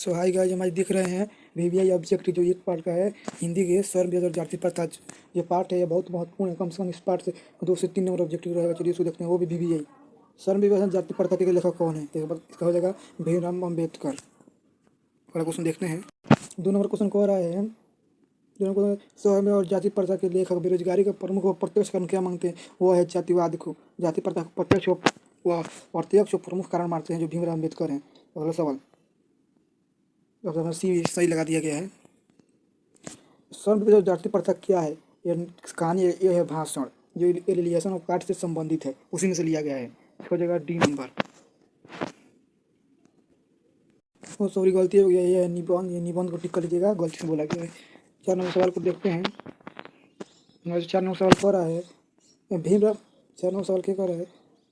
सो hi guys, हम आज देख रहे हैं वीवीआई ऑब्जेक्टिव जो एक पार्ट का है हिंदी के स्वर्ण और जाति प्रथा। ये पार्ट है, ये बहुत महत्वपूर्ण है। कम से कम इस पार्ट से 2 से 3 नंबर ऑब्जेक्टिव रहेगा। चलिए इसको देखते हैं। वो भी वीवीआई स्वर्ण विभाजन जाति प्रथा के लेखक कौन है? तो इसका हो जाएगा भीमराव अम्बेडकर। अगला क्वेश्चन देखते हैं। 2 नंबर क्वेश्चन कह रहा है दोनों को स्वर्ण और जाति प्रथा के लेखक बेरोजगारी का प्रमुख व प्रत्यक्ष कारण क्या मानते हैं? वो है जातिवाद को। जाति प्रथा को प्रत्यक्ष व प्रत्यक्ष प्रमुख कारण मानते हैं जो भीमराव अम्बेडकर हैं। अगला सवाल ऑप्शन सी सही लगा दिया गया है। स्वर्ण जाति प्रथा क्या है? ये कहानी ये है भाषण जो एलियनेशन ऑफ कास्ट से संबंधित है, उसी में से लिया गया है। हो जाएगा डी नंबर। वो सॉरी गलती हो गया, ये निबंध, ये निबंध को टिक कर लीजिएगा, गलती से बोला गया है। 4 नंबर सवाल को देखते हैं। 4 नंबर सवाल कह रहा है भीमराव 4 नंबर सवाल क्या कह रहा है?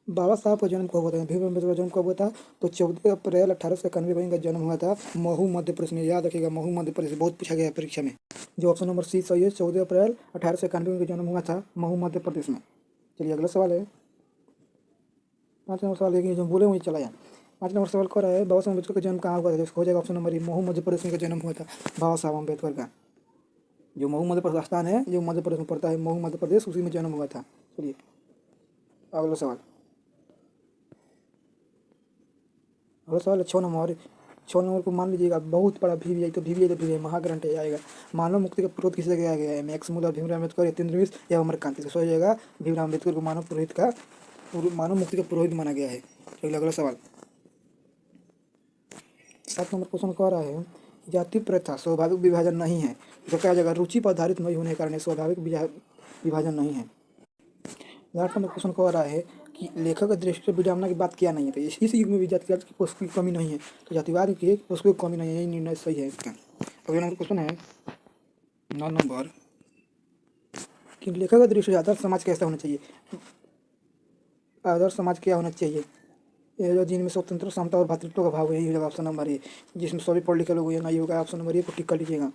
बाबा साहब का जन्म कब हुआ था? भीमराव अम्बेडकर का जन्म कब हुआ था? तो 14 अप्रैल 1891 को इनका जन्म हुआ था महू मध्य प्रदेश में। याद रखिएगा, महू मध्य प्रदेश बहुत पूछा गया है परीक्षा में। जो ऑप्शन नंबर सी सही है, 14 अप्रैल 1891 में इनका जन्म हुआ था महू मध्य प्रदेश में। चलिए अगला सवाल है। 5 नंबर सवाल देखिए, जो बोले वहीं चला जाए। 5 नंबर सवाल कर रहा है बाबा साहब अम्बेडकर का जन्म कहाँ हुआ था? हो जाएगा option number A, Mhow Madhya Pradesh में जन्म हुआ था बाबा साहब अम्बेडकर का। जो महू मध्य प्रदेश स्थान है, जो मध्य प्रदेश में पड़ता है, महू मध्य प्रदेश, उसी में जन्म हुआ था। चलिए अगला सवाल। अगला सवाल है 6 नंबर को मान लीजिएगा बहुत बड़ा वीवीआई। तो वीवीआई महाग्रंथ है आएगा। मानव मुक्ति का पुरोहित किसे किया गया है? मैक्स मुलर, भीमराव अम्बेडकर, यतीन्द्र मिश्र या अमरकांत। इसका हो जाएगा भीमराव अम्बेडकर को मानव मुक्ति का पुरोहित माना गया है। अगला सवाल 7 नंबर क्वेश्चन कह रहा है जाति प्रथा स्वाभाविक विभाजन नहीं है। तो क्या जगह रुचि पर आधारित नहीं होने के कारण स्वाभाविक विभाजन नहीं है। 8 नंबर क्वेश्चन कह रहा है कि लेखक की दृष्टि से विडंबना की बात क्या नहीं है? तो इस युग में भी जातिवाद की पुस्तक की कमी नहीं है, तो जातिवाद की पुस्तक की कमी नहीं है, यही निर्णय सही है इसका। अगला नंबर क्वेश्चन है 9 नंबर कि लेखक की दृष्टि से आदर्श समाज कैसा होना चाहिए? आदर्श समाज क्या होना चाहिए? ये जो जिनमें स्वतंत्र, समता और भातृत्व का भाव है, यही होगा ऑप्शन नंबर ए। जिसमें सभी पढ़ लिखे लोग ना, ये होगा ऑप्शन नंबर ए को टिक कर लीजिएगा।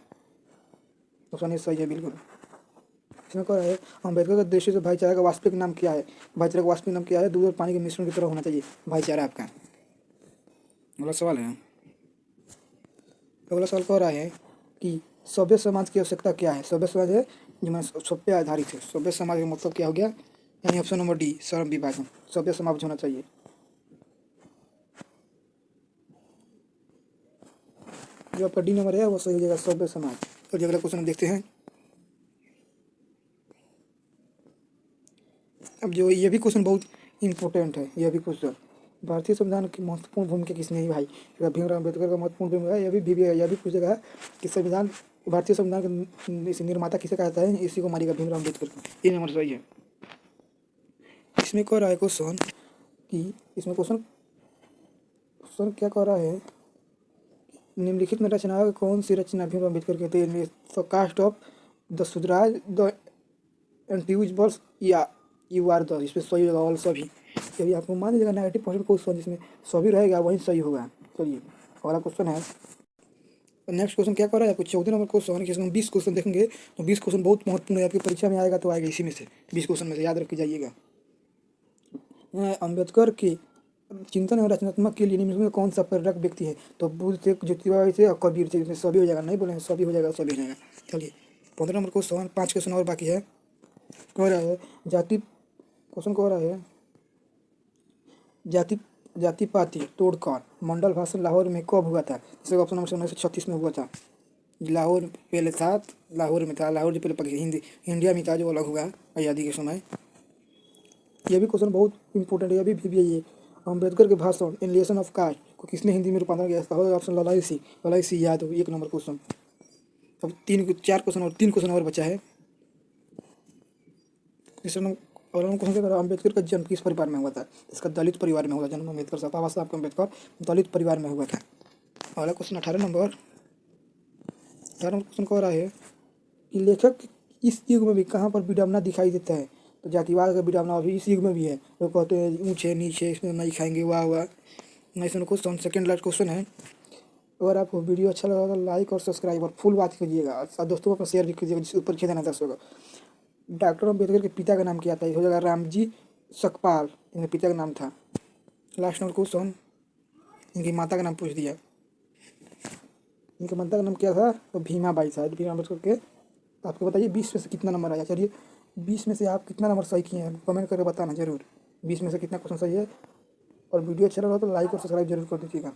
ऑप्शन ए सही है बिल्कुल। इसमें कह रहा है अम्बेडकर के दृष्टि से भाईचारा का वास्तविक नाम क्या है? भाईचारा का वास्तविक नाम क्या है? दूध और पानी के मिश्रण की तरह होना चाहिए भाईचारा आपका। अगला सवाल है। अगला सवाल कह रहा है कि सभ्य समाज की आवश्यकता क्या है? सभ्य समाज है जो सब पे आधारित है। सभ्य समाज का मतलब क्या हो गया? यानी ऑप्शन नंबर डी स्वर्ण विभाजन, सभ्य समाज होना चाहिए। जो आपका डी नंबर है वो सही हो जाएगा, सभ्य समाज। और अगला क्वेश्चन देखते हैं। अब जो ये भी क्वेश्चन बहुत इंपॉर्टेंट है। यह भी क्वेश्चन भारतीय संविधान की महत्वपूर्ण भूमिका किसने निभाई? भीमराव अम्बेडकर का महत्वपूर्ण भूमिका। यह भी पूछेगा कि संविधान, भारतीय संविधान के निर्माता किसे कहा जाता है? इसी को मारेगा भीमराव अम्बेडकर को। ये नंबर सही है। इसमें कह रहा है क्वेश्चन कि इसमें क्वेश्चन क्या कह रहा है? निम्नलिखित में रचना कौन सी रचना भीमराव अम्बेडकर कहते हैं? The caste of the Shudras, the individuals या यू आर द। इसमें सही होगा ऑल सभी। यदि आपको मान लीजिएगा 90% क्वेश्चन जिसमें सभी रहेगा वही सही होगा। चलिए अगला क्वेश्चन है। नेक्स्ट क्वेश्चन क्या कर रहा है? कुछ 14 नंबर क्वेश्चन है, जिसमें 20 क्वेश्चन देखेंगे तो 20 क्वेश्चन बहुत महत्वपूर्ण है। आपकी परीक्षा में आएगा तो आएगा इसी में से, 20 क्वेश्चन में से याद रख के जाइएगा। अम्बेडकर के चिंतन और रचनात्मक के लिए निम्न में कौन सा प्रेरक व्यक्ति है? तो बुद्ध थे, ज्योतिबा थे और कबीर थे। इसमें सभी हो जाएगा, नहीं बोले सभी हो जाएगा, सभी हो जाएगा। चलिए 15 नंबर क्वेश्चन, 5 क्वेश्चन और बाकी है। कह रहा है क्वेश्चन कह रहा है जाति पाति तोड़कर मंडल भाषण लाहौर में कब हुआ था? इसका ऑप्शन नंबर 1936 में हुआ था। लाहौर पहले था, लाहौर में था। लाहौर जो पहले इंडिया में था, जो अलग हुआ आज़ादी के समय। यह भी क्वेश्चन बहुत इंपॉर्टेंट है, अभी भी है। अम्बेडकर के भाषण एलियनेशन ऑफ कास्ट को किसने हिंदी में रूपांतरण किया? इसका ऑप्शन ललाई सी याद हो। 1 नंबर क्वेश्चन। अब 4 क्वेश्चन और 3 क्वेश्चन और बचा है। और क्वेश्चन क्या करा? अम्बेडकर का जन्म किस परिवार में हुआ था? इसका दलित परिवार में हुआ जन्म। अम्बेडकर साहब, बाबा साहब अम्बेडकर दलित परिवार में हुआ था। अगला क्वेश्चन 18 नंबर क्वेश्चन कह रहा है कि लेखक इस युग में भी कहाँ पर विडंबना दिखाई देता है? तो जातिवाद का विडंबना अभी इस युग में भी है। लोग कहते हैं ऊँचे नीचे, इसमें नहीं खाएंगे, वाह वाह। Next question, second last question है। अगर आपको वीडियो अच्छा लगा तो लाइक और सब्सक्राइब और फुल बात कीजिएगा, दोस्तों को शेयर भी कीजिएगा, जिसके ऊपर परीक्षा देना 10 होगा। डॉक्टर अम्बेडकर के पिता का नाम क्या था? हो जाएगा रामजी सकपाल, इनके पिता का नाम था। लास्ट नंबर क्वेश्चन, इनकी माता का नाम पूछ दिया। इनके माता का नाम क्या था? तो भीमा बाई, शायद भीमा अम्बेडकर के। तो आपको बताइए 20 में से कितना नंबर आया? चलिए 20 में से आप कितना नंबर सही किए हैं कमेंट करके बताना ज़रूर, 20 में से कितना क्वेश्चन सही है। और वीडियो अच्छा लगा तो लाइक और सब्सक्राइब जरूर कर दीजिएगा।